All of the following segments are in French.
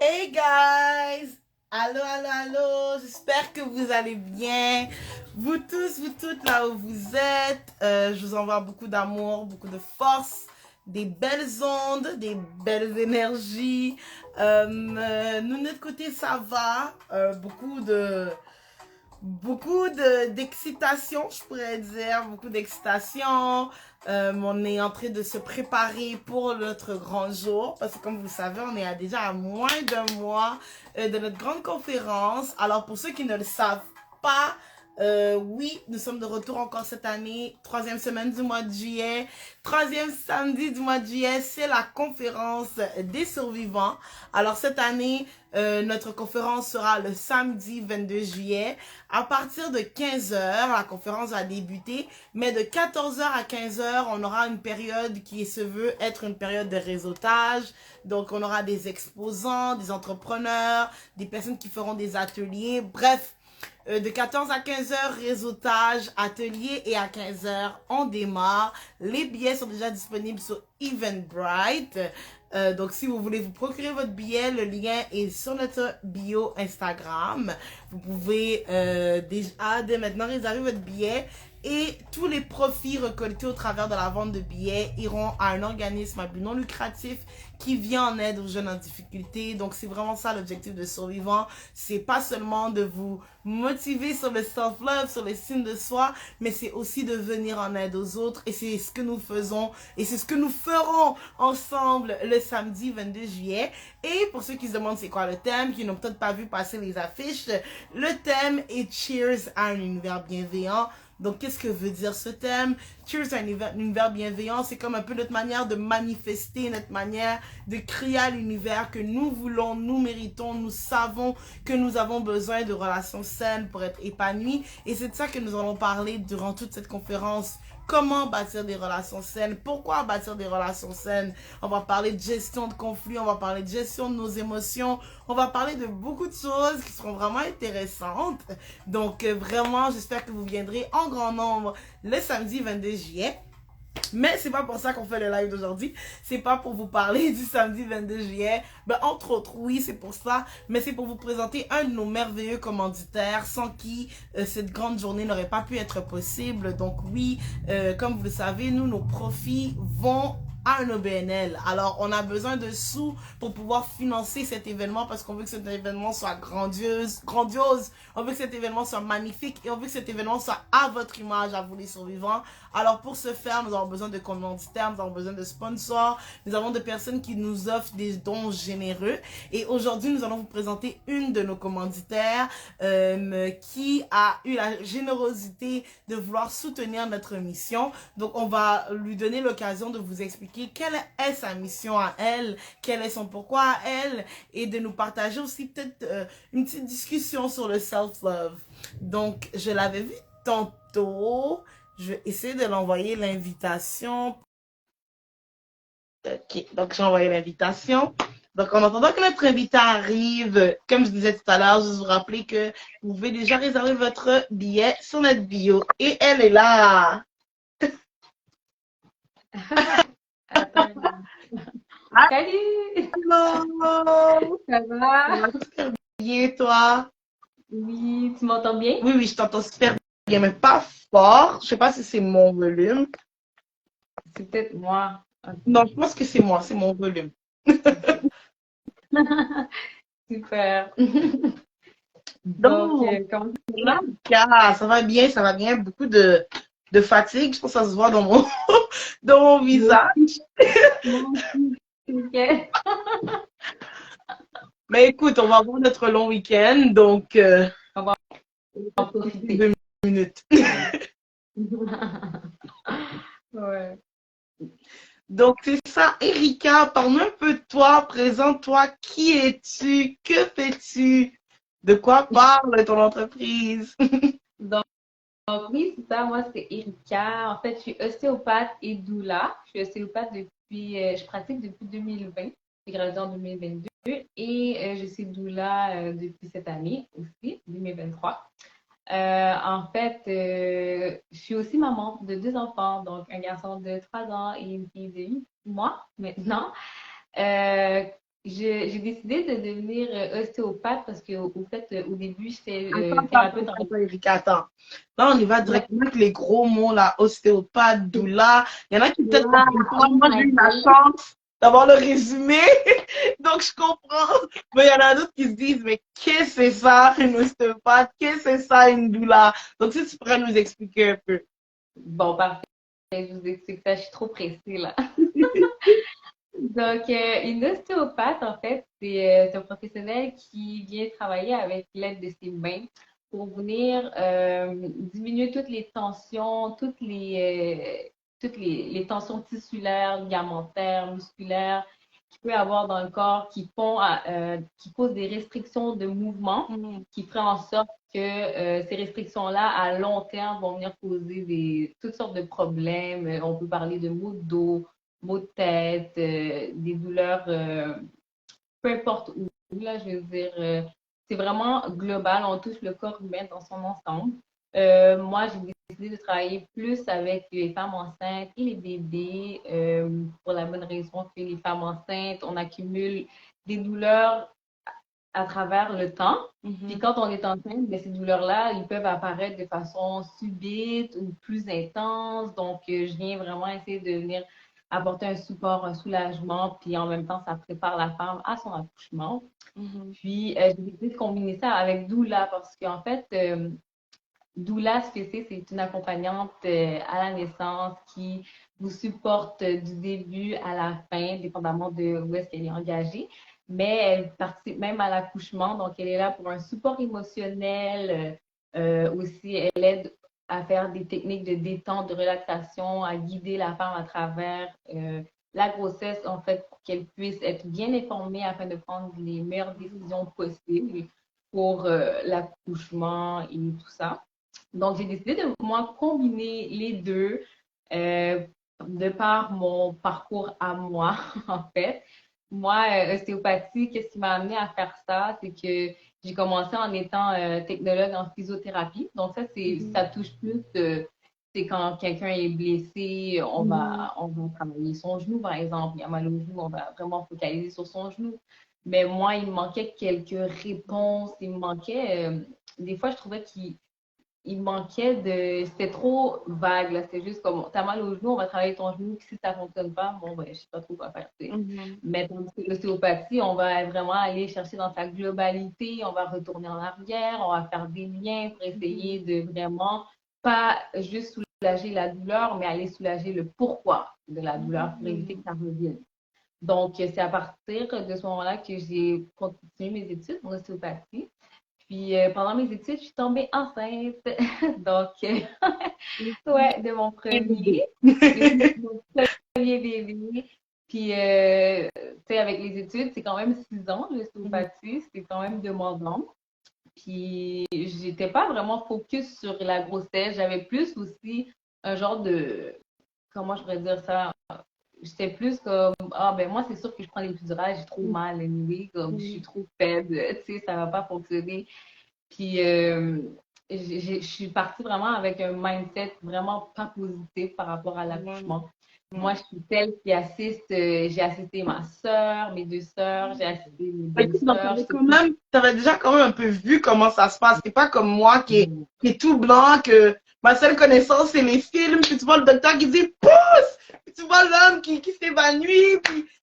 Hey guys! Allô, allô, allô! J'espère que vous allez bien. Vous tous, vous toutes là où vous êtes, je vous envoie beaucoup d'amour, beaucoup de force, des belles ondes, des belles énergies. Nous, de notre côté, ça va. D'excitation, je pourrais dire, beaucoup d'excitation. On est en train de se préparer pour notre grand jour parce que comme vous le savez, on est déjà à moins d'un mois de notre grande conférence. Alors pour ceux qui ne le savent pas, oui, nous sommes de retour encore cette année, troisième semaine du mois de juillet, troisième samedi du mois de juillet, c'est la conférence des survivants. Alors cette année, notre conférence sera le samedi 22 juillet. À partir de 15 heures, la conférence va débuter, mais de 14 heures à 15 heures, on aura une période qui se veut être une période de réseautage. Donc, on aura des exposants, des entrepreneurs, des personnes qui feront des ateliers. Bref, de 14 à 15 heures, réseautage, atelier, et à 15 heures, on démarre. Les billets sont déjà disponibles sur Eventbrite. Donc, si vous voulez vous procurer votre billet, le lien est sur notre bio Instagram. Vous pouvez déjà, dès maintenant, réserver votre billet. Et tous les profits récoltés au travers de la vente de billets iront à un organisme à but non lucratif qui vient en aide aux jeunes en difficulté. Donc, c'est vraiment ça l'objectif de Survivant. C'est pas seulement de vous motiver sur le self-love, sur l'estime de soi, mais c'est aussi de venir en aide aux autres. Et c'est ce que nous faisons et c'est ce que nous ferons ensemble le samedi 22 juillet. Et pour ceux qui se demandent c'est quoi le thème, qui n'ont peut-être pas vu passer les affiches, le thème est Cheers à un univers bienveillant. Donc, qu'est-ce que veut dire ce thème? Cheers à un univers bienveillant, c'est comme un peu notre manière de manifester, notre manière de créer à l'univers que nous voulons, nous méritons, nous savons que nous avons besoin de relations saines pour être épanouis. Et c'est de ça que nous allons parler durant toute cette conférence. Comment bâtir des relations saines? Pourquoi bâtir des relations saines? On va parler de gestion de conflits, on va parler de gestion de nos émotions, on va parler de beaucoup de choses qui seront vraiment intéressantes. Donc vraiment, j'espère que vous viendrez en grand nombre le samedi 22 juillet. Mais c'est pas pour ça qu'on fait le live d'aujourd'hui. C'est pas pour vous parler du samedi 22 juillet. Ben, entre autres, oui, c'est pour ça. Mais c'est pour vous présenter un de nos merveilleux commanditaires sans qui cette grande journée n'aurait pas pu être possible. Donc oui, comme vous le savez, nous, nos profits vont à un OBNL. Alors, on a besoin de sous pour pouvoir financer cet événement parce qu'on veut que cet événement soit grandiose. On veut que cet événement soit magnifique et on veut que cet événement soit à votre image, à vous les survivants. Alors, pour ce faire, nous avons besoin de commanditaires, nous avons besoin de sponsors, nous avons de personnes qui nous offrent des dons généreux. Et aujourd'hui, nous allons vous présenter une de nos commanditaires qui a eu la générosité de vouloir soutenir notre mission. Donc, on va lui donner l'occasion de vous expliquer quelle est sa mission à elle, quel est son pourquoi à elle, et de nous partager aussi peut-être une petite discussion sur le self-love. Donc, je l'avais vu tantôt. Je vais essayer de l'envoyer l'invitation. Ok, donc j'ai envoyé l'invitation. Donc, en attendant que notre invité arrive, comme je disais tout à l'heure, je vous rappeler que vous pouvez déjà réserver votre billet sur notre bio. Et elle est là. Salut! Allô! Ça Ça va? va super bien, toi? Oui, tu m'entends bien? Oui, oui, je t'entends super bien, mais pas fort. Je sais pas si c'est mon volume. C'est peut-être moi. Ok. Non, je pense que c'est moi, c'est mon volume. Super. Donc, Donc, comment tu vas? ça va bien. Beaucoup de fatigue, je pense que ça se voit dans dans mon Moi visage. aussi. Moi aussi. Ok. Mais écoute, on va avoir notre long week-end, donc On va en profiter. 2 minutes. Ouais. Donc, c'est ça. Erika, parle-nous un peu de toi, présente-toi. Qui es-tu? Que fais-tu? De quoi parle ton entreprise? Donc, oui, c'est ça. Moi, c'est Erika. En fait, je suis ostéopathe et doula. Je suis ostéopathe depuis, je pratique depuis 2020. J'ai gradué en 2022 et je suis doula depuis cette année aussi, 2023. En fait, je suis aussi maman de deux enfants, donc un garçon de 3 ans et une fille de 8 mois maintenant. Euh, j'ai décidé de devenir ostéopathe parce que, au fait, au début, j'étais thérapeute en... Attends, Erika, attends. Là, on y va Ouais, directement avec les gros mots, là, ostéopathe, doula. Il y en a qui peut-être là, comprennent pas. oh Moi, j'ai my eu la God. chance d'avoir le résumé, donc je comprends. Mais il y en a d'autres qui se disent, mais qu'est-ce que c'est ça, une ostéopathe? Qu'est-ce que c'est ça, une doula? Donc, si tu pourrais nous expliquer un peu. Bon, parfait. Je vous explique ça, je suis trop pressée là. Donc, une ostéopathe, en fait, c'est un professionnel qui vient travailler avec l'aide de ses mains pour venir diminuer toutes les tensions, les tensions tissulaires, ligamentaires, musculaires qu'il peut y avoir dans le corps qui causent des restrictions de mouvement, Mhm. qui feraient en sorte que ces restrictions-là, à long terme, vont venir causer toutes sortes de problèmes. On peut parler de maux de dos, maux de tête, des douleurs, peu importe où, là, je veux dire, c'est vraiment global, on touche le corps humain dans son ensemble. Moi, j'ai décidé de travailler plus avec les femmes enceintes et les bébés, pour la bonne raison que les femmes enceintes, on accumule des douleurs à travers le temps. Puis Mhm. quand on est enceinte, ben, ces douleurs-là, ils peuvent apparaître de façon subite ou plus intense. Donc, je viens vraiment essayer de venir apporter un support, un soulagement, puis en même temps, ça prépare la femme à son accouchement. Mhm. Puis, j'ai décidé de combiner ça avec doula parce qu'en fait, doula, ce que c'est une accompagnante à la naissance qui vous supporte du début à la fin, dépendamment de où est-ce qu'elle est engagée. Mais elle participe même à l'accouchement, donc elle est là pour un support émotionnel. Aussi, elle aide à faire des techniques de détente, de relaxation, à guider la femme à travers la grossesse, en fait, pour qu'elle puisse être bien informée afin de prendre les meilleures décisions possibles pour l'accouchement et tout ça. Donc, j'ai décidé de moi combiner les deux euh, de par mon parcours à moi, en fait. Moi, ostéopathie, qu'est-ce qui m'a amené à faire ça? C'est que j'ai commencé en étant technologue en physiothérapie. Donc, ça touche plus, c'est quand quelqu'un est blessé, Mhm. on va travailler son genou, par exemple. Il a mal au genou, on va vraiment focaliser sur son genou. Mais moi, il me manquait quelques réponses. Il me manquait, des fois, je trouvais qu'il manquait de. C'était trop vague, là. C'était juste comme, t'as mal au genou, on va travailler ton genou, puis si ça fonctionne pas, bon, ben, je sais pas trop quoi faire, tu sais. Mhm. Mais tandis que l'ostéopathie, on va vraiment aller chercher dans sa globalité, on va retourner en arrière, on va faire des liens pour essayer Mhm. de vraiment pas juste soulager la douleur, mais aller soulager le pourquoi de la douleur pour éviter que Mhm. ça revienne. Donc, c'est à partir de ce moment-là que j'ai continué mes études en ostéopathie. Puis pendant mes études, je suis tombée enceinte. Donc, ouais, de mon premier bébé. Puis, tu sais, avec les études, c'est quand même 6 ans, l'ostéopathie, c'est quand même demandant. Puis, j'étais pas vraiment focus sur la grossesse. J'avais plus aussi un genre de, comment je pourrais dire ça? J'étais plus comme, ah ben moi, c'est sûr que je prends l'épidurale, j'ai trop mal, anyway, comme je suis Mhm. trop faible, tu sais, ça va pas fonctionner. Puis, je suis partie vraiment avec un mindset vraiment pas positif par rapport à Mhm. l'accouchement. Moi, je suis celle qui assiste, j'ai assisté ma soeur, mes deux sœurs, j'ai assisté mes Ok, donc, belles-sœurs. t'avais déjà quand même un peu vu comment ça se passe. C'est pas comme moi Mm. qui est tout blanc, que ma seule connaissance, c'est les films, puis tu vois le docteur qui dit pousse, puis tu vois l'homme qui s'évanouit,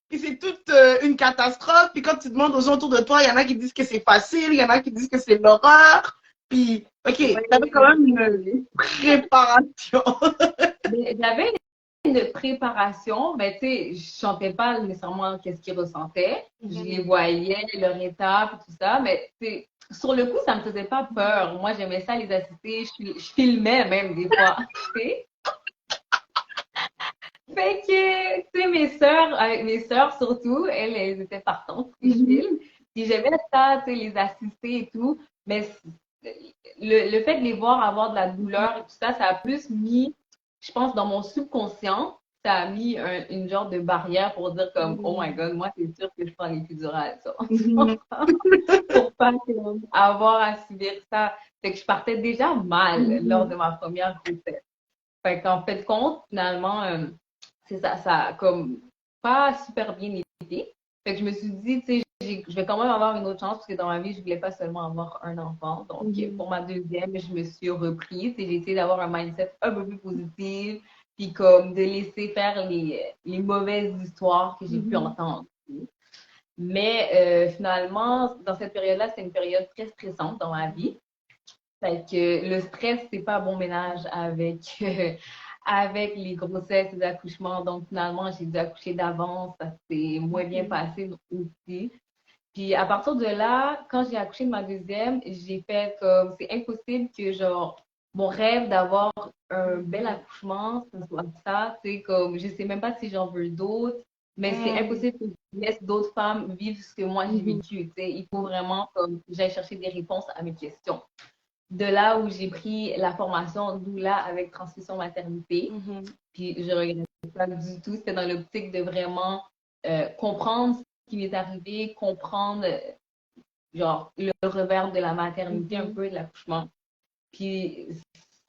puis c'est toute une catastrophe. Puis quand tu demandes aux gens autour de toi, il y en a qui disent que c'est facile, il y en a qui disent que c'est l'horreur. Puis, ok, Ouais, t'avais quand même une préparation. mais j'avais une préparation, mais tu sais, je chantais pas nécessairement qu'est-ce qu'ils ressentaient. Je les voyais, leur étape, tout ça, mais tu sais, sur le coup, ça me faisait pas peur. Moi, j'aimais ça les assister. Je filmais même des fois, tu sais. Fait que, tu sais, avec mes sœurs surtout, elles étaient partantes que je Mhm. filme. Puis j'aimais ça, tu sais, les assister et tout. Mais le fait de les voir avoir de la douleur et tout ça, ça a plus mis, je pense, dans mon subconscient, ça a mis une genre de barrière pour dire comme, oh my God, moi, c'est sûr que je prends l'épidurale, ça. Mhm. Pour pas avoir à subir ça. Fait que je partais déjà mal lors Mhm. de ma première grossesse. Fait qu'en fait, compte, finalement, c'est ça, ça a comme pas super bien été. Fait que je me suis dit, tu sais, je vais quand même avoir une autre chance parce que dans ma vie, je voulais pas seulement avoir un enfant. Donc, pour ma deuxième, je me suis reprise et j'ai essayé d'avoir un mindset un peu plus positif, puis comme de laisser faire les mauvaises histoires que j'ai pu entendre. Mais finalement, dans cette période-là, c'est une période très stressante dans ma vie. Fait que le stress, c'est pas bon ménage avec, avec les grossesses et les accouchements. Donc, finalement, j'ai dû accoucher d'avance. Ça s'est moins bien passé aussi. Puis, à partir de là, quand j'ai accouché de ma deuxième, j'ai fait comme, c'est impossible que, genre, mon rêve d'avoir un bel accouchement, ça soit ça. C'est comme, je sais même pas si j'en veux d'autres, mais c'est impossible que je laisse d'autres femmes vivre ce que moi j'ai vécu. Tu sais, il faut vraiment comme, que j'aille chercher des réponses à mes questions de là où j'ai pris la formation doula avec transmission maternité. Puis je regrette pas du tout. C'était dans l'optique de vraiment comprendre ce qui m'est arrivé, comprendre genre le revers de la maternité, un peu de l'accouchement. Puis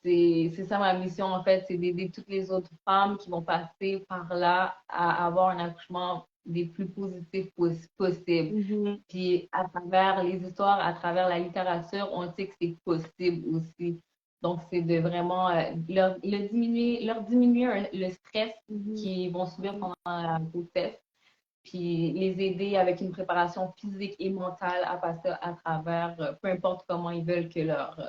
c'est ça ma mission en fait, c'est d'aider toutes les autres femmes qui vont passer par là à avoir un accouchement des plus positifs possibles. Puis à travers les histoires, à travers la littérature, on sait que c'est possible aussi. Donc c'est de vraiment leur diminuer le stress qu'ils vont subir pendant la grossesse, puis les aider avec une préparation physique et mentale à passer à travers, peu importe comment ils veulent que leur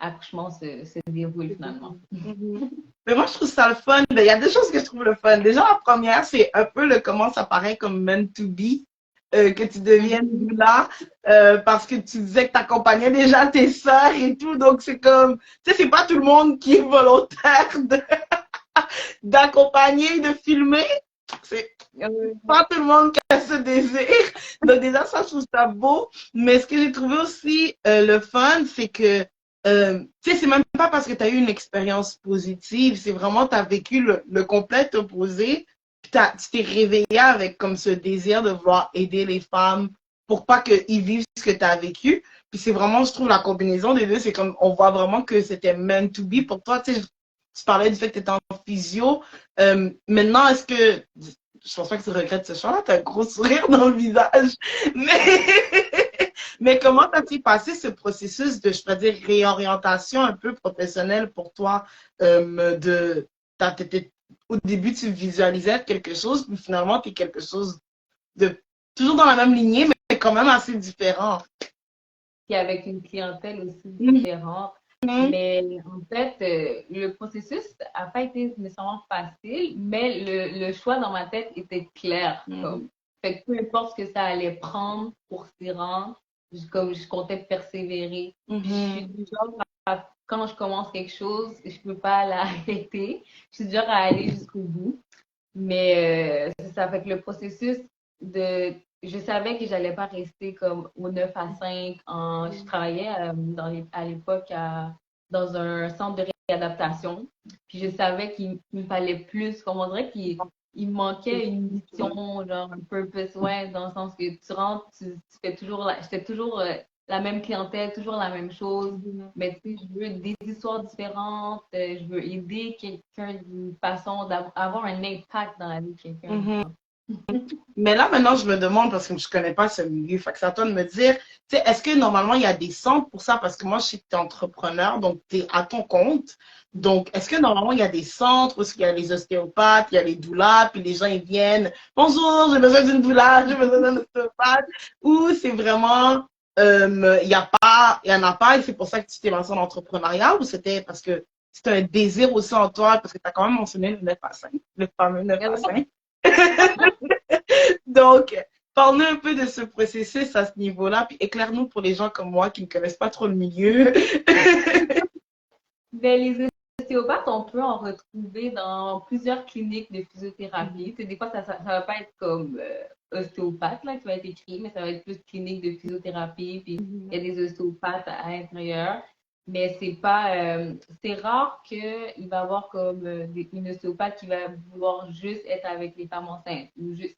accouchement se déroule finalement. Mais moi, je trouve ça le fun. Il y a deux choses que je trouve le fun. Déjà, la première, c'est un peu le comment ça paraît comme meant to be, que tu deviennes doula, parce que tu disais que tu accompagnais déjà tes sœurs et tout. Donc, c'est comme, tu sais, c'est pas tout le monde qui est volontaire d'accompagner, de filmer. C'est pas tout le monde qui a ce désir. Donc, déjà, ça, je trouve ça beau. Mais ce que j'ai trouvé aussi le fun, c'est que tu sais, c'est même pas parce que tu as eu une expérience positive, c'est vraiment tu as vécu le complet opposé, puis tu t'es réveillé avec comme ce désir de vouloir aider les femmes pour pas qu'ils vivent ce que tu as vécu. Puis c'est vraiment, je trouve, la combinaison des deux, c'est comme on voit vraiment que c'était meant to be pour toi. Tu sais, tu parlais du fait que tu étais en physio. Maintenant, est-ce que je pense pas que tu regrettes ce choix-là, tu as un gros sourire dans le visage. Mais mais comment t'as-tu passé ce processus de, je peux dire, réorientation un peu professionnelle pour toi de, au début, tu visualisais quelque chose, puis finalement, tu es quelque chose de toujours dans la même lignée, mais quand même assez différent. Puis avec une clientèle aussi différente. Mais en fait, le processus n'a pas été nécessairement facile, mais le choix dans ma tête était clair. Comme. Fait que peu importe ce que ça allait prendre pour s'y rendre, comme je comptais persévérer. Puis je suis du genre, quand je commence quelque chose, je ne peux pas l'arrêter. Je suis du genre à aller jusqu'au bout. Mais ça fait que le processus de je savais que j'allais pas rester comme au 9 à 5. Je travaillais à l'époque dans un centre de réadaptation. Puis je savais qu'il me fallait plus, comme on dirait qu'il me manquait une mission, genre un purpose, ouais, dans le sens que tu rentres, tu fais toujours, j'étais toujours la même clientèle, toujours la même chose. Mais tu sais, je veux des histoires différentes, je veux aider quelqu'un d'une façon d'avoir un impact dans la vie de quelqu'un. Mais là, maintenant, je me demande, parce que je ne connais pas ce milieu, fait que c'est à toi de me dire, est-ce que normalement, il y a des centres pour ça? Parce que moi, je sais que tu es entrepreneur, donc tu es à ton compte. Donc, est-ce que normalement, il y a des centres où il y a les ostéopathes, il y a les doulas, puis les gens, ils viennent, bonjour, j'ai besoin d'une doula, j'ai besoin d'un ostéopathe, ou c'est vraiment, il y en a pas, et c'est pour ça que tu t'es lancé en entrepreneuriat, ou c'était parce que c'était un désir aussi en toi, parce que tu as quand même mentionné le 9 à 5, le fameux 9 à 5. Donc, parle-nous un peu de ce processus à ce niveau-là, puis éclaire-nous pour les gens comme moi qui ne connaissent pas trop le milieu. Ben, les ostéopathes, on peut en retrouver dans plusieurs cliniques de physiothérapie. Des fois, ça ne va pas être comme ostéopathe là, qui va être écrit, mais ça va être plus clinique de physiothérapie, puis il y a des ostéopathes à l'intérieur. Mais c'est rare qu'il va y avoir comme une ostéopathe qui va vouloir juste être avec les femmes enceintes.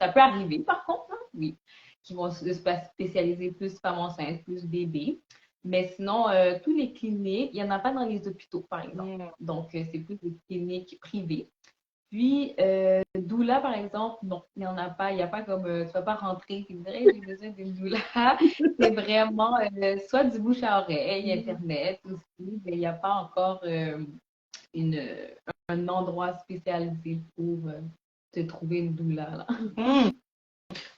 Ça peut arriver, par contre, hein, oui, qui vont se spécialiser plus femmes enceintes, plus bébés. Mais sinon, tous les cliniques, il n'y en a pas dans les hôpitaux, par exemple. Donc, c'est plus des cliniques privées. Puis, doula, par exemple, non, il n'y en a pas. Il n'y a pas comme, tu vas pas rentrer et dire, hey, j'ai besoin d'une doula. C'est vraiment soit du bouche à oreille, Internet aussi, mais il n'y a pas encore une, un endroit spécialisé pour te trouver une doula, là. Hmm.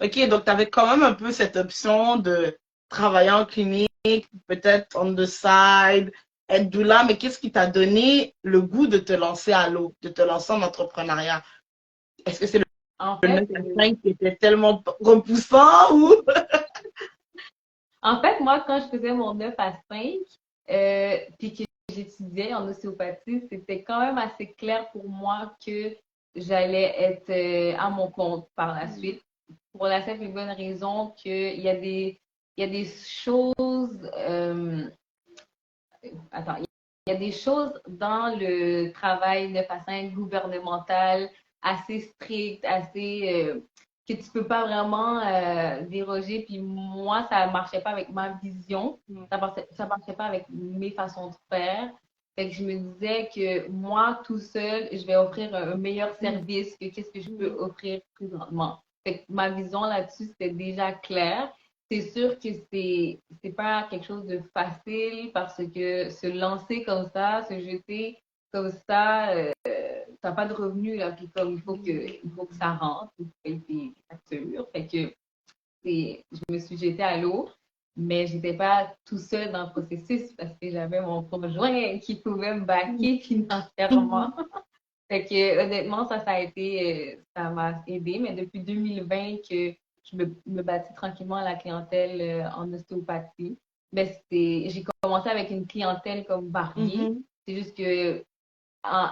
Ok, donc tu avais quand même un peu cette option de travailler en clinique, peut-être on the side, être doula, mais qu'est-ce qui t'a donné le goût de te lancer à l'eau, de te lancer en entrepreneuriat? Est-ce que c'est En le fait, 9 à 5 qui était tellement repoussant ou? En fait, moi, quand je faisais mon 9 à 5, puis que j'étudiais en ostéopathie, c'était quand même assez clair pour moi que j'allais être à mon compte par la suite. Pour la simple et bonne raison il y a des choses, attends, il y a des choses dans le travail 9 à 5 gouvernemental assez strict, assez que tu peux pas vraiment déroger. Puis moi, ça marchait pas avec ma vision, ça marchait pas avec mes façons de faire. Fait que je me disais que moi, tout seul, je vais offrir un meilleur service que qu'est-ce que je peux offrir présentement. Fait que ma vision là-dessus, c'était déjà clair. C'est sûr que c'est pas quelque chose de facile parce que se lancer comme ça, se jeter comme ça, t'as pas de revenus là, puis comme il faut que ça rentre, il faut payer tes factures. Fait que je me suis jetée à l'eau, mais j'étais pas tout seul dans le processus parce que j'avais mon conjoint qui pouvait me baquer financièrement. Fait que honnêtement, ça a été, ça m'a aidé, mais depuis 2020 que me bâtis tranquillement à la clientèle en ostéopathie. Mais j'ai commencé avec une clientèle comme variée. C'est juste que en,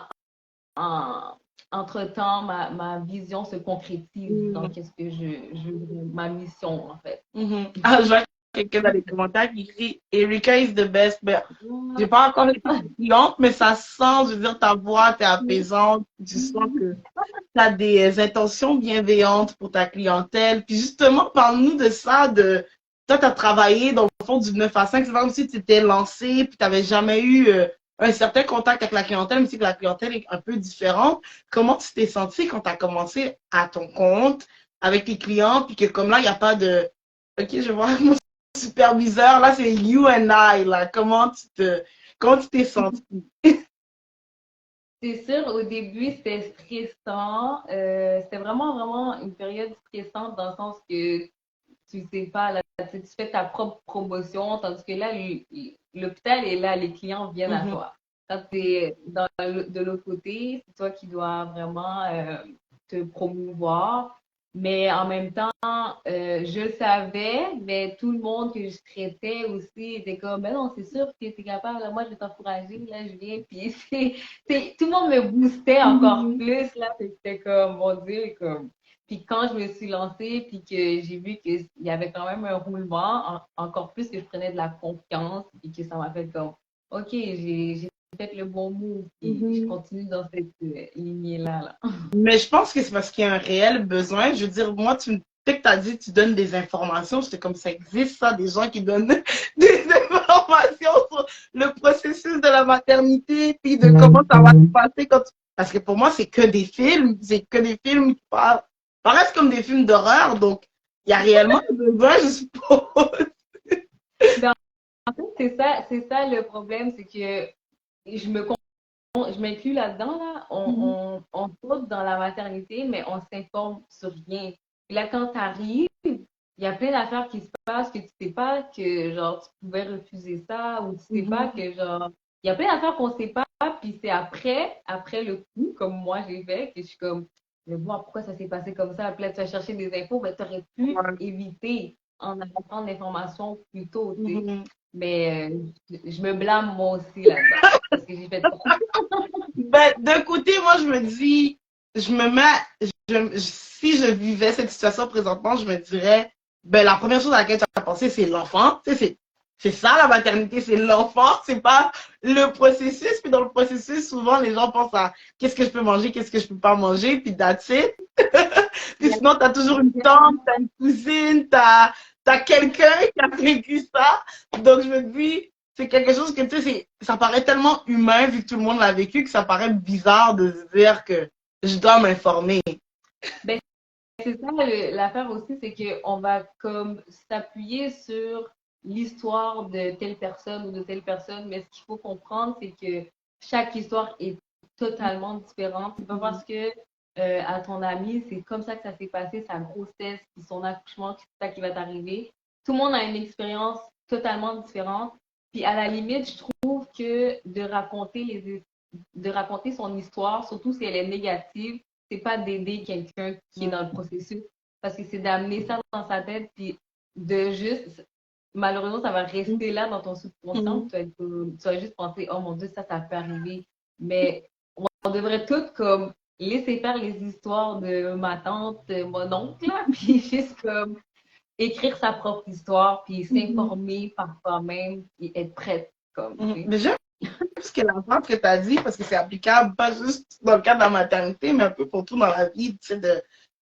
en- entre-temps, ma vision se concrétise dans qu'est-ce que ma mission en fait. Ah, je vois quelqu'un dans les commentaires qui écrit Erika is the best. Ben, j'ai pas encore été cliente, mais ça sent, je veux dire, ta voix, t'es apaisante, tu sens que tu as des intentions bienveillantes pour ta clientèle. Puis justement, parle-nous de ça, de toi, tu as travaillé dans le fond du 9 à 5. C'est pas comme si tu t'étais lancé, puis tu n'avais jamais eu un certain contact avec la clientèle, même si la clientèle est un peu différente. Comment tu t'es senti quand tu as commencé à ton compte avec tes clients, puis que comme là, il n'y a pas de OK, je vois mon superviseur, là, c'est you and I, là. Comment tu t'es senti? C'est sûr, au début, c'était stressant. C'était vraiment, vraiment une période stressante dans le sens que tu sais pas, là, tu fais ta propre promotion, tandis que là, l'hôpital est là, les clients viennent à toi. Quand tu es de l'autre côté, c'est toi qui dois vraiment te promouvoir. Mais en même temps, je le savais, mais tout le monde que je traitais aussi était comme, ben non, c'est sûr que tu es capable, là, moi je vais t'encourager, là je viens, puis tout le monde me boostait encore plus, là, c'était comme, mon Dieu, comme. Puis quand je me suis lancée, puis que j'ai vu qu'il y avait quand même un roulement, encore plus que je prenais de la confiance, puis que ça m'a fait comme, OK, j'ai fait le bon move, puis je continue dans cette lignée-là. Là. Mais je pense que c'est parce qu'il y a un réel besoin. Je veux dire, moi, dès que tu as dit que tu donnes des informations, c'était comme ça existe, ça, des gens qui donnent des informations sur le processus de la maternité, puis de comment ça va se passer quand tu... Parce que pour moi, c'est que des films, c'est que des films qui paraissent comme des films d'horreur, donc il y a réellement besoin, je suppose. Ben, en fait, c'est ça le problème, c'est que je m'inclus là-dedans, là. On saute dans la maternité, mais on s'informe sur rien. Et là, quand tu arrives, il y a plein d'affaires qui se passent que tu sais pas que, genre, tu pouvais refuser ça ou tu sais pas que, genre, il y a plein d'affaires qu'on sait pas, puis c'est après le coup, comme moi j'ai fait, que je suis comme, mais bon, pourquoi ça s'est passé comme ça? Puis là, tu vas chercher des infos, mais tu aurais pu éviter en apportant l'information plus tôt, tu sais. Mais je me blâme moi aussi là-dedans, parce que j'ai fait trop. Ben, d'un côté, moi, je me dis, je me mets, si je vivais cette situation présentement, je me dirais, ben, la première chose à laquelle tu vas penser, c'est l'enfant. Tu sais, c'est ça, la maternité, c'est l'enfant, c'est pas le processus. Puis dans le processus, souvent, les gens pensent à qu'est-ce que je peux manger, qu'est-ce que je peux pas manger, puis that's it. Puis sinon, tu as toujours une tante, tu as une cousine, tu as quelqu'un qui a vécu ça. Donc, je me dis, c'est quelque chose que, tu sais, ça paraît tellement humain vu que tout le monde l'a vécu que ça paraît bizarre de se dire que je dois m'informer. Ben, c'est ça l'affaire aussi, c'est qu'on va comme s'appuyer sur l'histoire de telle personne ou de telle personne, mais ce qu'il faut comprendre, c'est que chaque histoire est totalement différente. C'est pas parce que à ton ami, c'est comme ça que ça s'est passé, sa grossesse, puis son accouchement, que c'est ça qui va t'arriver. Tout le monde a une expérience totalement différente. Puis à la limite, je trouve que de raconter son histoire, surtout si elle est négative, c'est pas d'aider quelqu'un qui est dans le processus, parce que c'est d'amener ça dans sa tête, puis de juste, malheureusement, ça va rester là dans ton subconscient, tu vas juste penser, oh mon Dieu, ça peut arriver. Mais on devrait toutes comme laisser faire les histoires de ma tante, mon oncle, là, puis juste comme écrire sa propre histoire, puis s'informer par soi-même, et être prête, comme, tu sais. Mais j'aime ce que l'entente que tu as dit, parce que c'est applicable pas juste dans le cadre de la maternité, mais un peu pour tout dans la vie, tu sais, de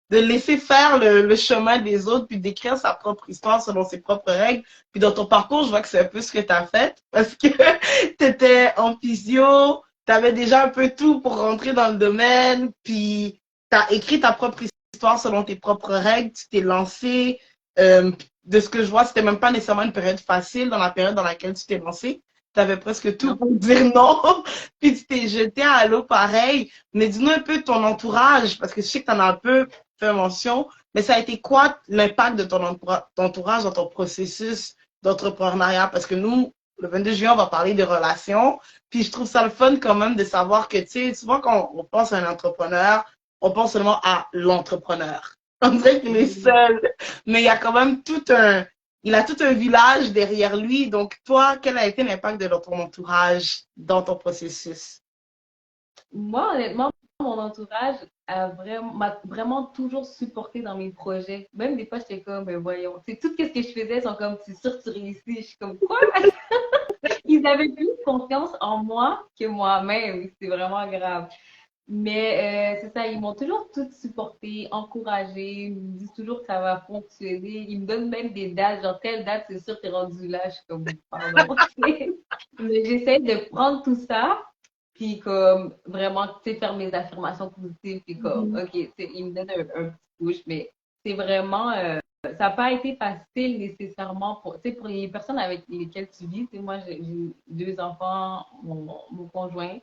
laisser faire le chemin des autres, puis d'écrire sa propre histoire selon ses propres règles. Puis dans ton parcours, je vois que c'est un peu ce que tu as fait, parce que tu étais en physio, tu avais déjà un peu tout pour rentrer dans le domaine, puis tu as écrit ta propre histoire selon tes propres règles, tu t'es lancé. De ce que je vois, c'était même pas nécessairement une période facile dans la période dans laquelle tu t'es lancé. Tu avais presque tout Non? pour dire non, puis tu t'es jeté à l'eau pareil. Mais dis-nous un peu ton entourage, parce que je sais que tu en as un peu fait mention, mais ça a été quoi l'impact de ton entourage dans ton processus d'entrepreneuriat? Parce que nous, le 22 juillet, on va parler de relations, puis je trouve ça le fun quand même de savoir que, tu sais, souvent quand on pense à un entrepreneur, on pense seulement à l'entrepreneur. On dirait qu'il est seul, mais il y a quand même il a tout un village derrière lui. Donc, toi, quel a été l'impact de ton entourage dans ton processus? Moi, honnêtement, mon entourage m'a vraiment toujours supporté dans mes projets. Même des fois, j'étais comme, ben voyons, tu sais, tout ce que je faisais, sont comme, c'est sûr que tu réussis. Je suis comme, quoi? Ils avaient plus confiance en moi que moi-même. C'est vraiment grave. Mais c'est ça, ils m'ont toujours tout supporté, encouragé. Ils me disent toujours que ça va fonctionner. Ils me donnent même des dates, genre telle date, c'est sûr que t'es rendu là. Je suis comme, pardon. Mais j'essaie de prendre tout ça, puis comme vraiment, tu sais, faire mes affirmations positives, puis comme, OK, tu sais, ils me donnent un petit push, mais c'est vraiment, ça n'a pas été facile nécessairement pour, tu sais, pour les personnes avec lesquelles tu vis. Tu sais, moi, j'ai deux enfants, mon conjoint.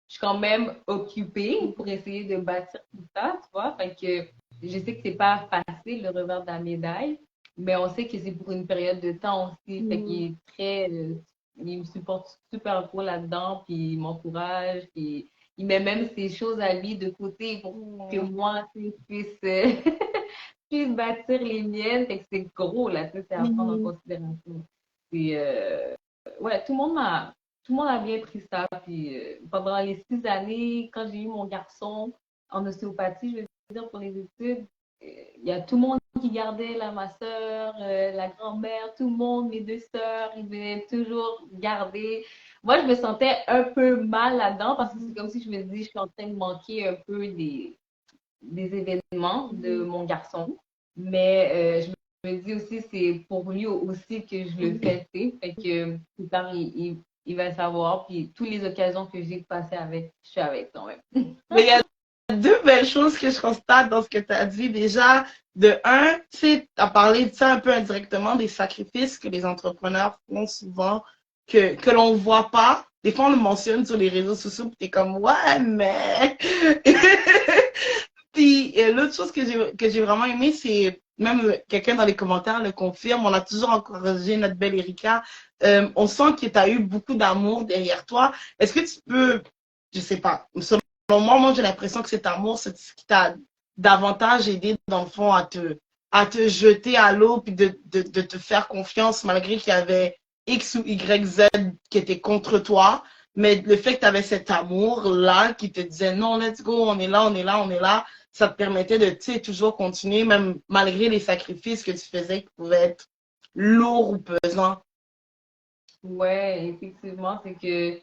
Je suis quand même occupée pour essayer de bâtir tout ça, tu vois. Fait que je sais que c'est pas facile le revers de la médaille, mais on sait que c'est pour une période de temps aussi. Fait qu'il est très, il me supporte super gros là-dedans, puis il m'encourage, puis il met même ses choses à lui de côté pour que moi, tu sais, puisse bâtir les miennes. Fait que c'est gros, là, tu sais, c'est à prendre en considération. Puis, ouais, tout le monde a bien pris ça. Puis, pendant les 6 années, quand j'ai eu mon garçon en ostéopathie, je veux dire, pour les études, il y a tout le monde qui gardait là, ma soeur, la grand-mère, tout le monde, mes deux sœurs, ils venaient toujours garder. Moi, je me sentais un peu mal là-dedans parce que c'est comme si je me dis, je suis en train de manquer un peu des événements de mon garçon. Mais je me dis aussi, c'est pour lui aussi que je le fais, tu sais. Fait que plus tard, il va savoir. Puis toutes les occasions que j'ai de passer avec, je suis avec quand même. Mais il y a deux belles choses que je constate dans ce que tu as dit. Déjà, de un, tu sais, tu as parlé de ça un peu indirectement, des sacrifices que les entrepreneurs font souvent, que l'on ne voit pas. Des fois, on le mentionne sur les réseaux sociaux, puis tu es comme, ouais, mais. Puis l'autre chose que j'ai vraiment aimé, c'est même quelqu'un dans les commentaires le confirme, on a toujours encouragé notre belle Erika. On sent que tu as eu beaucoup d'amour derrière toi. Est-ce que tu peux, je sais pas, selon moi j'ai l'impression que cet amour, c'est ce qui t'a davantage aidé dans le fond à te jeter à l'eau puis de te faire confiance malgré qu'il y avait X ou Y, Z qui étaient contre toi. Mais le fait que tu avais cet amour-là qui te disait non, let's go, on est là, on est là, on est là, ça te permettait de, tu sais, toujours continuer, même malgré les sacrifices que tu faisais qui pouvaient être lourds ou pesants. Ouais, effectivement, c'est que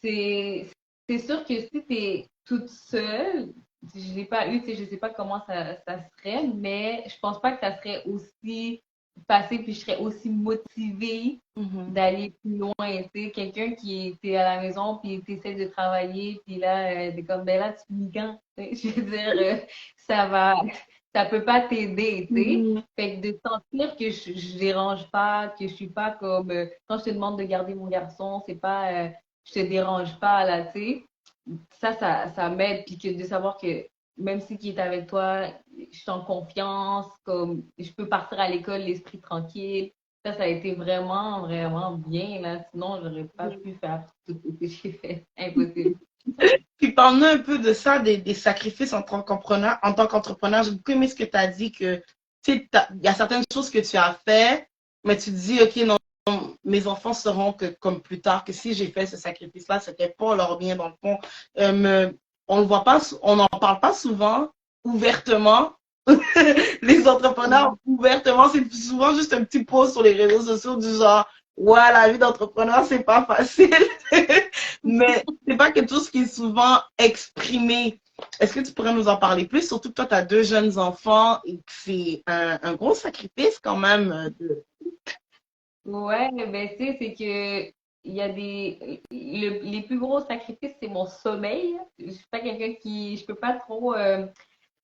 c'est c'est sûr que si tu es toute seule, je l'ai pas eu, tu sais, je sais pas comment ça serait, mais je pense pas que ça serait aussi passer, puis je serais aussi motivée Mhm. d'aller plus loin. Tu sais, quelqu'un qui était à la maison, puis tu essaies de travailler, puis là, t'es comme, ben là, tu finis quand? Je veux dire, ça va, ça peut pas t'aider, tu sais. Mhm. Fait que de sentir que je dérange pas, que je suis pas comme, quand je te demande de garder mon garçon, c'est pas, je te dérange pas, là, tu sais. Ça m'aide, puis que de savoir que même si qui est avec toi, je suis en confiance, comme je peux partir à l'école l'esprit tranquille. Ça a été vraiment, vraiment bien, là. Sinon, j'aurais pas pu faire tout ce que j'ai fait. Impossible. Puis parle-nous un peu de ça, des sacrifices en tant qu'entrepreneur. J'ai beaucoup aimé ce que tu as dit, que tu sais, il y a certaines choses que tu as fait, mais tu te dis, OK, non, mes enfants sauront que comme plus tard, que si j'ai fait ce sacrifice-là, c'était pour leur bien dans le fond. On le voit pas, on n'en parle pas souvent, ouvertement. Les entrepreneurs, ouvertement, c'est souvent juste un petit post sur les réseaux sociaux du genre, ouais, la vie d'entrepreneur, c'est pas facile. Mais c'est pas quelque chose qui est souvent exprimé. Est-ce que tu pourrais nous en parler plus? Surtout que toi, tu as deux jeunes enfants et que c'est un gros sacrifice quand même. Ouais, ben tu sais, c'est que il y a les plus gros sacrifices, c'est mon sommeil. Je suis pas quelqu'un je peux pas trop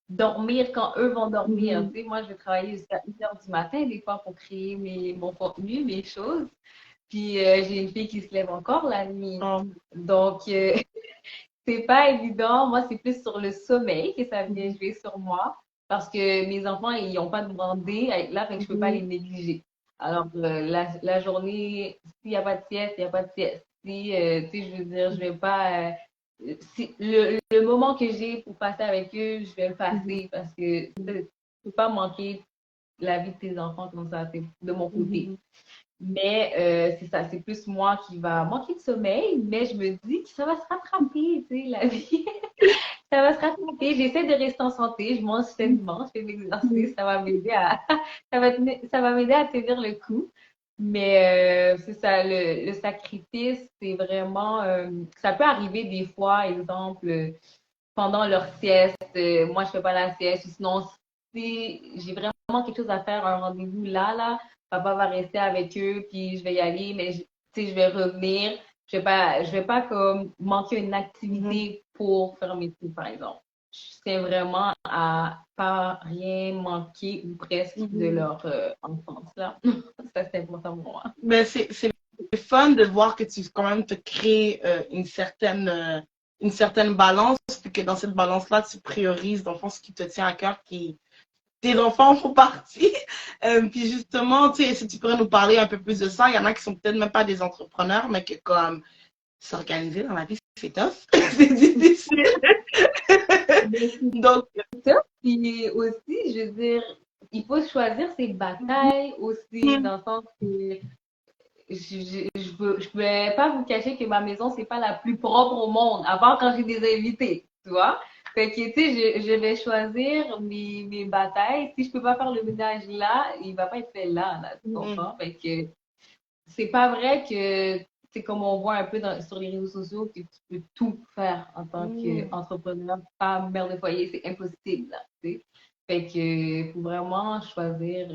dormir quand eux vont dormir. Mhm. Tu sais, moi, je vais travailler jusqu'à 1 heure du matin, des fois, pour créer mon contenu, mes choses. Puis j'ai une fille qui se lève encore la nuit. Oh. Donc, c'est pas évident. Moi, c'est plus sur le sommeil que ça vient jouer sur moi. Parce que mes enfants, ils n'ont pas demandé à être là, fait que je peux pas les Mhm. négliger. Alors, la journée, s'il n'y a pas de sieste, il n'y a pas de sieste. Si, tu sais, je veux dire, je vais pas. Si, le moment que j'ai pour passer avec eux, je vais le Mhm. passer parce que tu peux pas manquer la vie de tes enfants comme ça, c'est de mon côté. Mhm. Mais c'est ça, c'est plus moi qui va manquer de sommeil, mais je me dis que ça va se rattraper, tu sais, la vie. Ça va se rattraper. J'essaie de rester en santé, je mange sainement, je fais de l'exercice, ça va m'aider à ça va m'aider à tenir le coup. Mais c'est ça, le sacrifice, c'est vraiment ça peut arriver des fois, exemple, pendant leur sieste, moi je fais pas la sieste, ou sinon si j'ai vraiment quelque chose à faire, un rendez-vous là, papa va rester avec eux, puis je vais y aller, mais tu sais, je vais revenir. Je vais pas comme manquer une Mhm. activité pour faire mes trucs, par exemple. Je tiens vraiment à pas rien manquer ou presque de Mhm. leur enfance là. Ça, c'est important pour moi. Mais c'est fun de voir que tu quand même te crées une certaine balance, puis que dans cette balance-là, tu priorises dans le fond ce qui te tient à cœur, qui tes enfants font partie. Puis justement, tu sais, si tu pourrais nous parler un peu plus de ça, il y en a qui sont peut-être même pas des entrepreneurs, mais que comme s'organiser dans la vie, c'est tough, c'est difficile. Mais Donc, c'est ça. Puis aussi, je veux dire, il faut choisir ses batailles aussi, dans le sens que je vais pas vous cacher que ma maison, c'est pas la plus propre au monde, à part quand j'ai des invités, tu vois. Fait que, tu sais, je vais choisir mes batailles. Si je peux pas faire le ménage là, il va pas être fait là, tu comprends? Fait que c'est pas vrai que c'est comme on voit un peu sur les réseaux sociaux que tu peux tout faire en tant qu'entrepreneur, femme, mère de foyer, c'est impossible, là, tu sais. Fait que faut vraiment choisir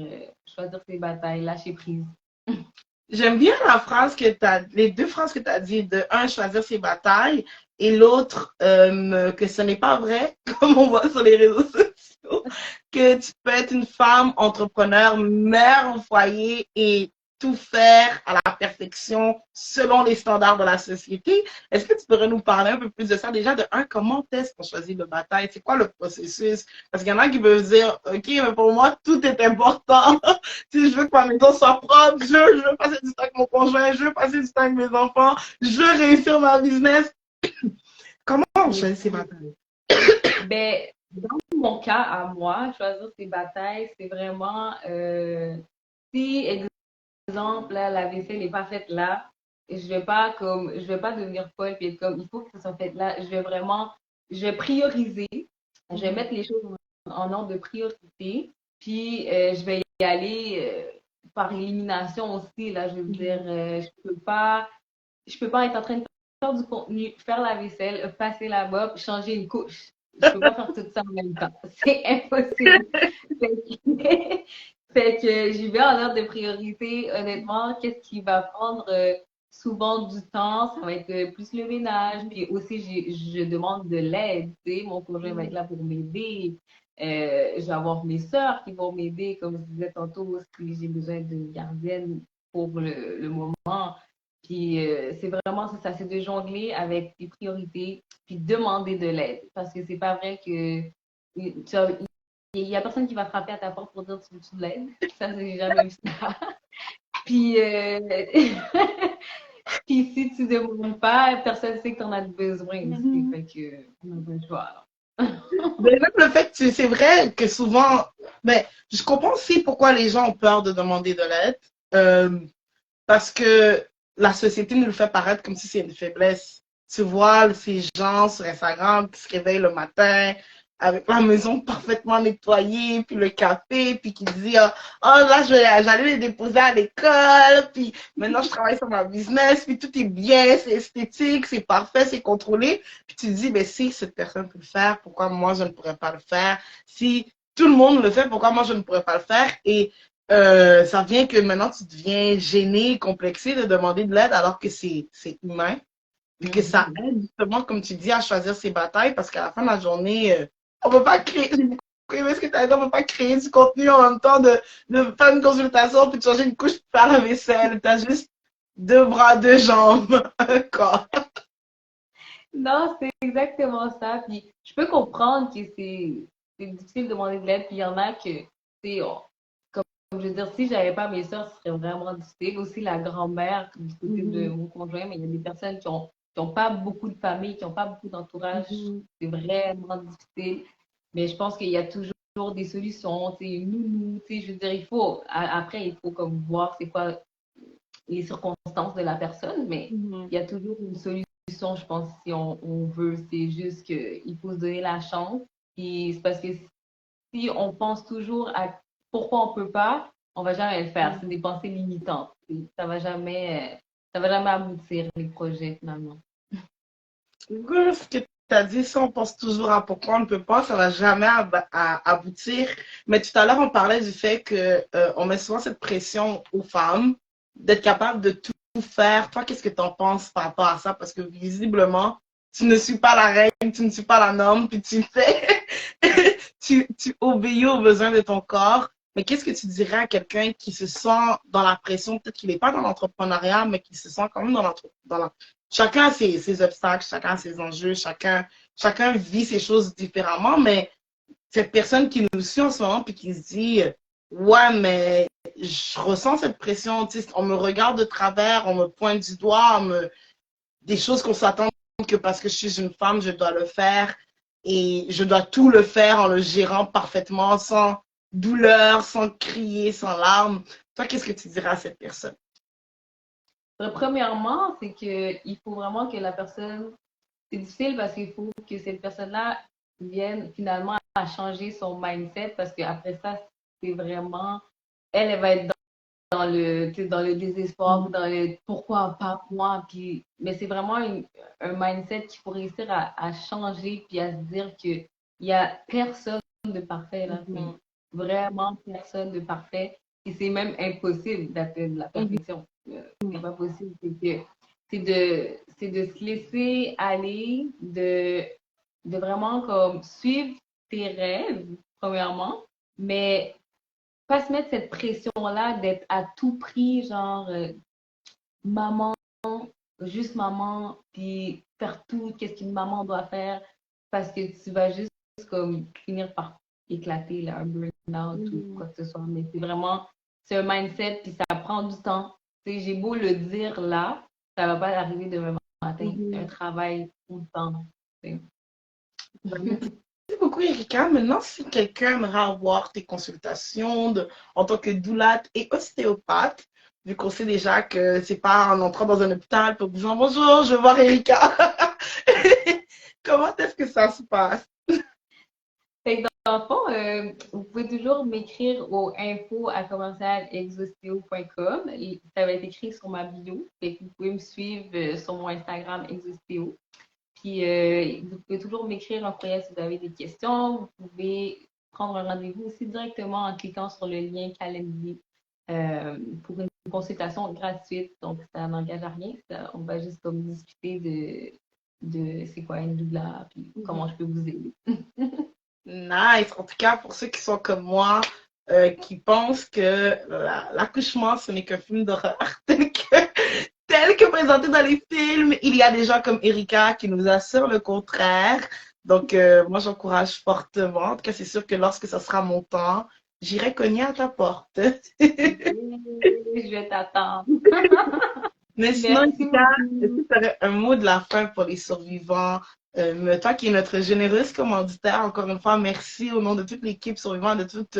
ses batailles, lâcher prise. j'aime bien les deux phrases que tu as dit, de un, choisir ses batailles, et l'autre, que ce n'est pas vrai, comme on voit sur les réseaux sociaux, que tu peux être une femme entrepreneur, mère au foyer et tout faire à la perfection selon les standards de la société. Est-ce que tu pourrais nous parler un peu plus de ça? Déjà, de un, comment est-ce qu'on choisit le bataille? C'est quoi le processus? Parce qu'il y en a qui peuvent dire, OK, mais pour moi, tout est important. Si je veux que ma maison soit propre, je veux passer du temps avec mon conjoint, je veux passer du temps avec mes enfants, je veux réussir ma business. Comment on choisit ces batailles? Ben, dans mon cas, à moi, choisir ses batailles, c'est vraiment si, exemple, là, la vaisselle n'est pas faite là, je vais pas devenir folle et être comme, il faut que ça soit fait là. Je vais prioriser, je vais mettre les choses en ordre de priorité, puis je vais y aller par élimination aussi, là, je veux dire, je peux pas être en train de faire du contenu, faire la vaisselle, passer la mop, changer une couche. Je peux pas faire tout ça en même temps. C'est impossible. Fait que j'y vais en ordre de priorité. Honnêtement, qu'est-ce qui va prendre souvent du temps? Ça va être plus le ménage. Puis aussi, je demande de l'aide. Tu sais, mon conjoint va être là pour m'aider. Je vais avoir mes sœurs qui vont m'aider, comme je disais tantôt, si j'ai besoin d'une gardienne pour le moment. Puis c'est vraiment ça, c'est de jongler avec des priorités, puis demander de l'aide. Parce que c'est pas vrai que il y a personne qui va frapper à ta porte pour dire tu veux-tu de l'aide. Ça, j'ai jamais vu ça. Puis, puis si tu ne demandes pas, personne ne sait que tu en as besoin aussi. Fait que on n'a pas le choix. Mais même le fait que c'est vrai que souvent, mais je comprends aussi pourquoi les gens ont peur de demander de l'aide. Euh, Parce que la société nous le fait paraître comme si c'est une faiblesse. Tu vois ces gens sur Instagram qui se réveillent le matin avec la maison parfaitement nettoyée, puis le café, puis qui disent oh là, j'allais les déposer à l'école, puis maintenant je travaille sur ma business, puis tout est bien, c'est esthétique, c'est parfait, c'est contrôlé. Puis tu te dis, mais si cette personne peut le faire, pourquoi moi je ne pourrais pas le faire? Si tout le monde le fait, pourquoi moi je ne pourrais pas le faire? Et ça vient que maintenant tu deviens gêné, complexé de demander de l'aide alors que c'est humain. Et que ça aide justement, comme tu dis, à choisir ses batailles parce qu'à la fin de la journée, on ne peut pas créer. Ce que tu as dit, on ne peut pas créer du contenu en même temps de faire une consultation puis de changer une couche pour faire la vaisselle. Tu as juste deux bras, deux jambes, un corps. Non, c'est exactement ça. Puis je peux comprendre que c'est difficile de demander de l'aide. Puis il y en a que, tu sais, comme je veux dire, si j'avais pas mes soeurs, ce serait vraiment difficile. Aussi la grand-mère du côté de mon conjoint, mais il y a des personnes qui ont pas beaucoup de famille, qui n'ont pas beaucoup d'entourage. C'est vraiment difficile. Mais je pense qu'il y a toujours des solutions. Tu sais, une nounou, tu sais, je veux dire, après, il faut comme voir c'est quoi les circonstances de la personne, mais il y a toujours une solution, je pense, si on veut. C'est juste qu'il faut se donner la chance. Puis c'est parce que si on pense toujours à pourquoi on peut pas, on va jamais le faire. C'est des pensées limitantes. Ça va jamais aboutir les projets finalement. Ce que tu as dit, si on pense toujours à pourquoi on ne peut pas, ça va jamais aboutir. Mais tout à l'heure, on parlait du fait que on met souvent cette pression aux femmes d'être capable de tout faire. Toi, qu'est-ce que tu en penses par rapport à ça? Parce que visiblement, tu ne suis pas la règle, tu ne suis pas la norme, puis tu fais, tu obéis aux besoins de ton corps. Mais qu'est-ce que tu dirais à quelqu'un qui se sent dans la pression, peut-être qu'il n'est pas dans l'entrepreneuriat, mais qui se sent quand même dans la chacun a ses obstacles, chacun a ses enjeux, chacun vit ses choses différemment, mais cette personne qui nous suit en ce moment puis qui se dit ouais, mais je ressens cette pression, on me regarde de travers, on me pointe du doigt, des choses qu'on s'attend que parce que je suis une femme, je dois le faire et je dois tout le faire en le gérant parfaitement, sans douleur, sans crier, sans larmes. Toi, qu'est-ce que tu dirais à cette personne? Premièrement, c'est qu'il faut vraiment que la personne. C'est difficile parce qu'il faut que cette personne-là vienne finalement à changer son mindset parce qu'après ça, c'est vraiment. Elle va être dans le, tu sais, dans le désespoir ou dans le pourquoi pas moi. Puis, mais c'est vraiment un mindset qu'il faut réussir à changer puis à se dire qu'il n'y a personne de parfait là. Vraiment personne de parfait. Et c'est même impossible d'atteindre la perfection. C'est pas possible. C'est de se laisser aller, de vraiment comme suivre tes rêves, premièrement, mais pas se mettre cette pression-là d'être à tout prix, genre maman, juste maman, puis faire tout, qu'est-ce qu'une maman doit faire, parce que tu vas juste comme finir par éclater, là, un burn-out ou quoi que ce soit. Mais c'est un mindset, puis ça prend du temps. Tu sais, j'ai beau le dire là, ça va pas arriver demain matin. C'est un travail tout le temps. Merci beaucoup, Erika. Maintenant, si quelqu'un aimerait avoir tes consultations en tant que doulate et ostéopathe, vu qu'on sait déjà que c'est pas en entrant dans un hôpital pour disant bonjour, je veux voir Erika. Comment est-ce que ça se passe? Fait que dans le fond, vous pouvez toujours m'écrire au info@exosteo.com. Ça va être écrit sur ma bio. Fait que vous pouvez me suivre sur mon Instagram Exosteo. Puis vous pouvez toujours m'écrire en courriel si vous avez des questions. Vous pouvez prendre un rendez-vous aussi directement en cliquant sur le lien Calendly pour une consultation gratuite. Donc, ça n'engage à rien. On va juste comme discuter de c'est quoi une doula, puis comment je peux vous aider. Nice. En tout cas, pour ceux qui sont comme moi, qui pensent que l'accouchement, ce n'est qu'un film d'horreur, tel que présenté dans les films, il y a des gens comme Erika qui nous assurent le contraire. Donc, moi, j'encourage fortement. En tout cas, c'est sûr que lorsque ça sera mon temps, j'irai cogner à ta porte. Je vais t'attendre. Mais sinon, Merci Erika, est-ce beaucoup. que tu aurais un mot de la fin pour les survivants? Toi qui es notre généreuse commanditaire, encore une fois, merci au nom de toute l'équipe survivante, de toutes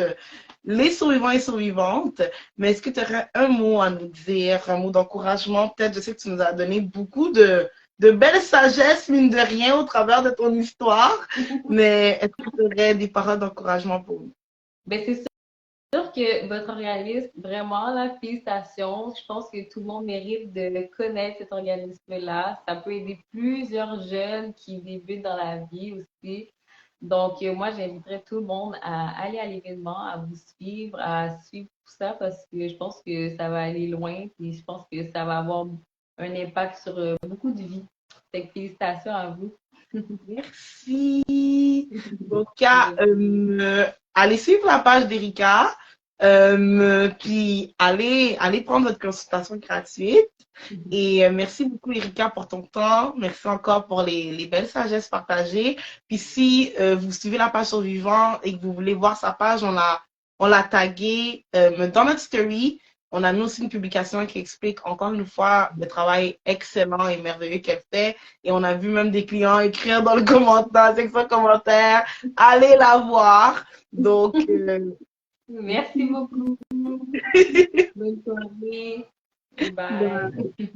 les survivants et survivantes. Mais est-ce que tu aurais un mot à nous dire, un mot d'encouragement? Peut-être, je sais que tu nous as donné beaucoup de belles sagesses, mine de rien, au travers de ton histoire. Mais est-ce que tu aurais des paroles d'encouragement pour nous? Ben, c'est sûr que votre organisme, vraiment, la félicitation. Je pense que tout le monde mérite de connaître cet organisme-là. Ça peut aider plusieurs jeunes qui débutent dans la vie aussi. Donc, moi, j'inviterais tout le monde à aller à l'événement, à vous suivre, à suivre tout ça parce que je pense que ça va aller loin et je pense que ça va avoir un impact sur beaucoup de vies. Fait que félicitations à vous. Merci. Donc, allez suivre la page d'Erika, puis allez prendre votre consultation gratuite. Et merci beaucoup, Erika, pour ton temps. Merci encore pour les belles sagesses partagées. Puis si vous suivez la page Survivant et que vous voulez voir sa page, on l'a tagué dans notre story. On a mis aussi une publication qui explique encore une fois le travail excellent et merveilleux qu'elle fait. Et on a vu même des clients écrire dans le commentaire, section commentaire, allez la voir. Donc, Merci beaucoup. Bonne soirée. Bye.